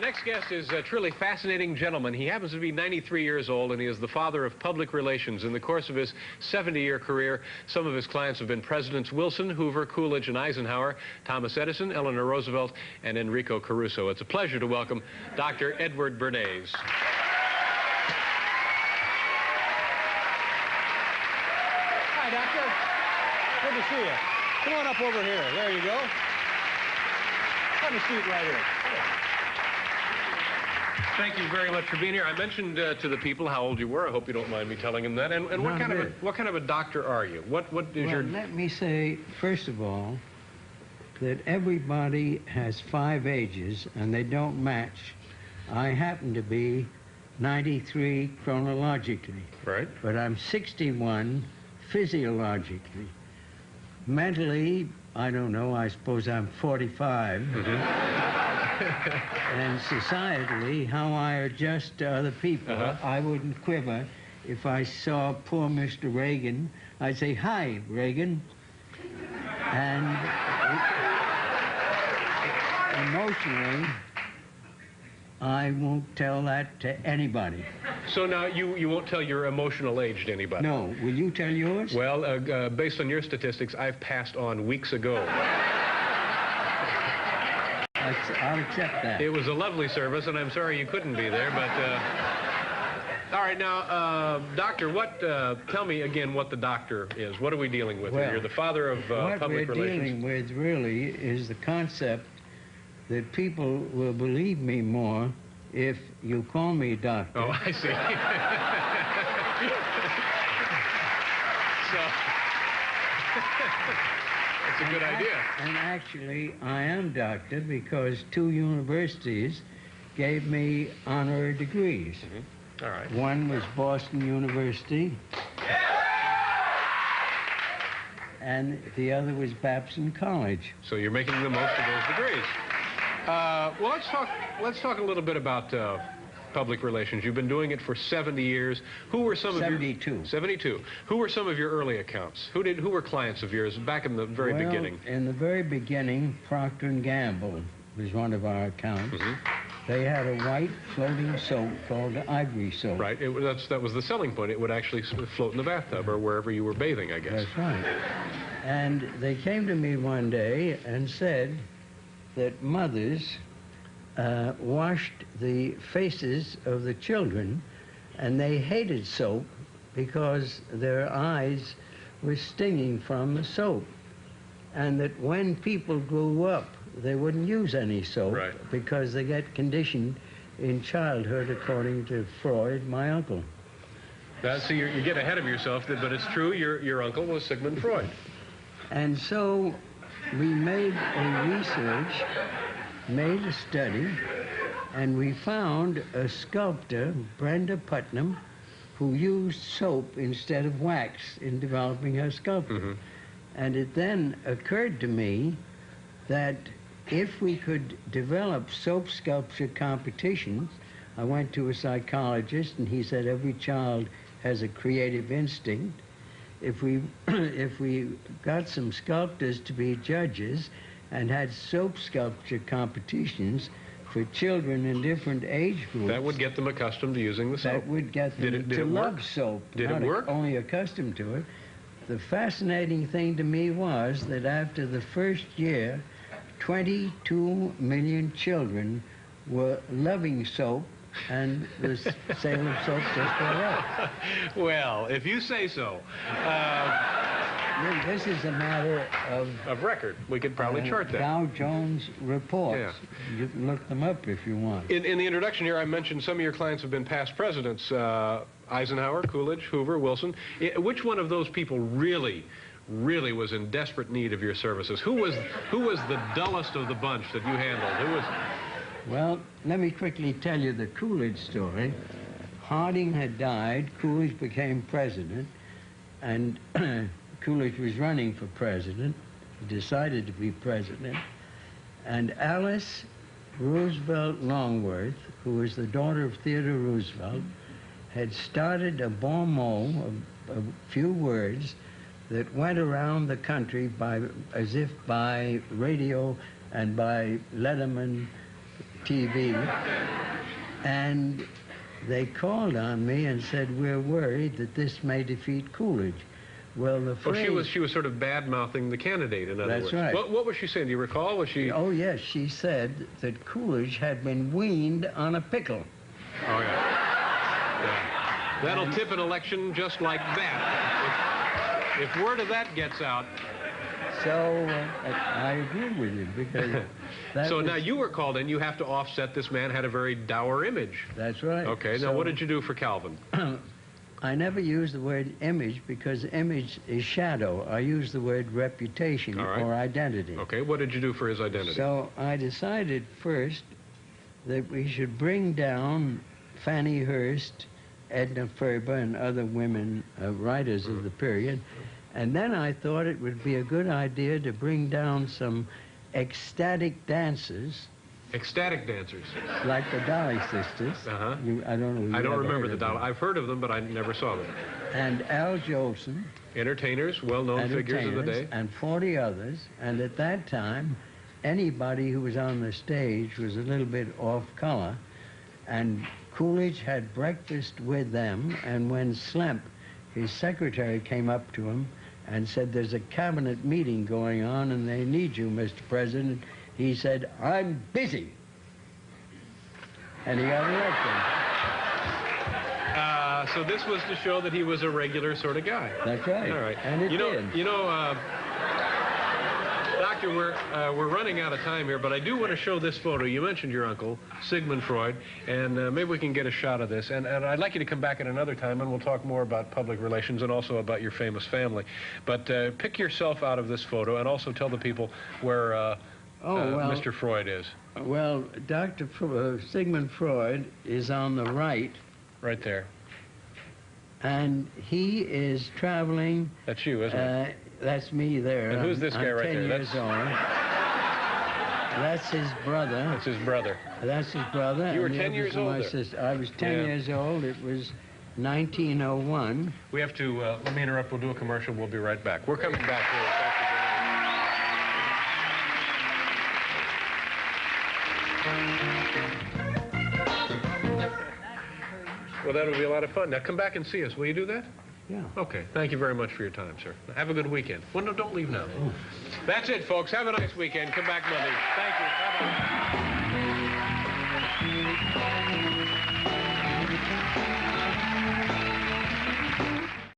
next guest is a truly fascinating gentleman. He happens to be 93 years old, and he is the father of public relations. In the course of his 70-year career, some of his clients have been Presidents Wilson, Hoover, Coolidge, and Eisenhower, Thomas Edison, Eleanor Roosevelt, and Enrico Caruso. It's a pleasure to welcome Dr. Edward Bernays. Hi, Doctor. Good to see you. Come on up over here. There you go. Have a seat right here. Thank you very much for being here. I mentioned to the people how old you were. I hope you don't mind me telling them that. And what kind of a doctor are you? What is your... Let me say, first of all, that everybody has 5 ages, and they don't match. I happen to be 93 chronologically. Right. But I'm 61 physiologically. Mentally, I don't know, I suppose I'm 45. And societally, how I adjust to other people. I wouldn't quiver if I saw poor Mr. Reagan. I'd say, "Hi, Reagan." And emotionally, I won't tell that to anybody. So now you won't tell your emotional age to anybody? No. Will you tell yours? Well, based on your statistics, I've passed on weeks ago. I'll accept that. It was a lovely service, and I'm sorry you couldn't be there, but... all right, now, Doctor, tell me again what the doctor is. What are we dealing with? Well, you're the father of public relations. What we're dealing with, really, is the concept that people will believe me more if you call me doctor. Oh, I see. So... That's a good idea. And actually, I am doctor because 2 universities gave me honorary degrees. All right. One was Boston University, and the other was Babson College. So you're making the most of those degrees. Well, let's talk a little bit about public relations. You've been doing it for 70 years. Who were some of your... 72. Who were some of your early accounts? Who were clients of yours back in the very beginning? In the very beginning, Procter & Gamble was one of our accounts. They had a white floating soap called Ivory soap. Right. That was the selling point. It would actually float in the bathtub or wherever you were bathing, I guess. That's right. And they came to me one day and said that mothers washed the faces of the children, and they hated soap because their eyes were stinging from the soap. And that when people grew up, they wouldn't use any soap because they get conditioned in childhood, according to Freud, my uncle. So you get ahead of yourself, but it's true, your uncle was Sigmund Freud. And so we made a research, made a study, and we found a sculptor, Brenda Putnam, who used soap instead of wax in developing her sculpture. And it then occurred to me that if we could develop soap sculpture competitions, I went to a psychologist, and he said every child has a creative instinct. If we got some sculptors to be judges and had soap sculpture competitions for children in different age groups... That would get them accustomed to using the soap. That would get them to love soap. Did it work? Not only accustomed to it. The fascinating thing to me was that after the first year, 22 million children were loving soap, and the sale of soap just went up. Well, if you say so. This is a matter of record. We could probably chart that. Dow Jones reports. Yeah. You can look them up if you want. In the introduction here, I mentioned some of your clients have been past presidents. Eisenhower, Coolidge, Hoover, Wilson. Which one of those people really was in desperate need of your services? Who was the dullest of the bunch that you handled? Who was... Well, let me quickly tell you the Coolidge story. Harding had died, Coolidge became president, and Coolidge was running for president, decided to be president, and Alice Roosevelt Longworth, who was the daughter of Theodore Roosevelt, had started a bon mot, a few words, that went around the country as if by radio and by Letterman, TV, and they called on me and said, we're worried that this may defeat Coolidge. Well, the phrase... Oh, she was sort of bad-mouthing the candidate, in other words. That's right. What was she saying? Do you recall? Was she... Oh, yes. She said that Coolidge had been weaned on a pickle. Oh, yeah. That'll tip an election just like that. If word of that gets out... So I agree with you, because... So now you were called in. You have to offset this man had a very dour image. That's right. Okay, now what did you do for Calvin? I never use the word image because image is shadow. I use the word reputation or identity. Okay, what did you do for his identity? So I decided first that we should bring down Fannie Hurst, Edna Ferber, and other women writers of the period. And then I thought it would be a good idea to bring down some ecstatic dancers. Ecstatic dancers. Like the Dolly Sisters. Uh-huh. I don't know. I don't remember the Dolly. I've heard of them, but I never saw them. And Al Jolson. Entertainers, well-known figures of the day. And 40 others. And at that time, anybody who was on the stage was a little bit off color. And Coolidge had breakfast with them, and when Slemp, his secretary, came up to him and said, there's a cabinet meeting going on and they need you, Mr. President, he said, I'm busy. And he got elected. So this was to show that he was a regular sort of guy. That's right. All right. And it did. You know, Doctor, we're running out of time here, but I do want to show this photo. You mentioned your uncle, Sigmund Freud, and maybe we can get a shot of this. And I'd like you to come back at another time, and we'll talk more about public relations and also about your famous family. But pick yourself out of this photo and also tell the people where Mr. Freud is. Well, Sigmund Freud is on the right. Right there. And he is traveling... That's you, isn't it? That's me there. And who's this guy right there? I'm 10 years old. That's his brother. That's his brother. That's his brother. You were 10 years old there. Sister. I was 10 years old. It was 1901. We have to, let me interrupt. We'll do a commercial. We'll be right back. We're coming back here. Well, that'll be a lot of fun. Now, come back and see us. Will you do that? Yeah. Okay. Thank you very much for your time, sir. Have a good weekend. Well, no, don't leave now. That's it, folks. Have a nice weekend. Come back Monday. Thank you. Bye-bye.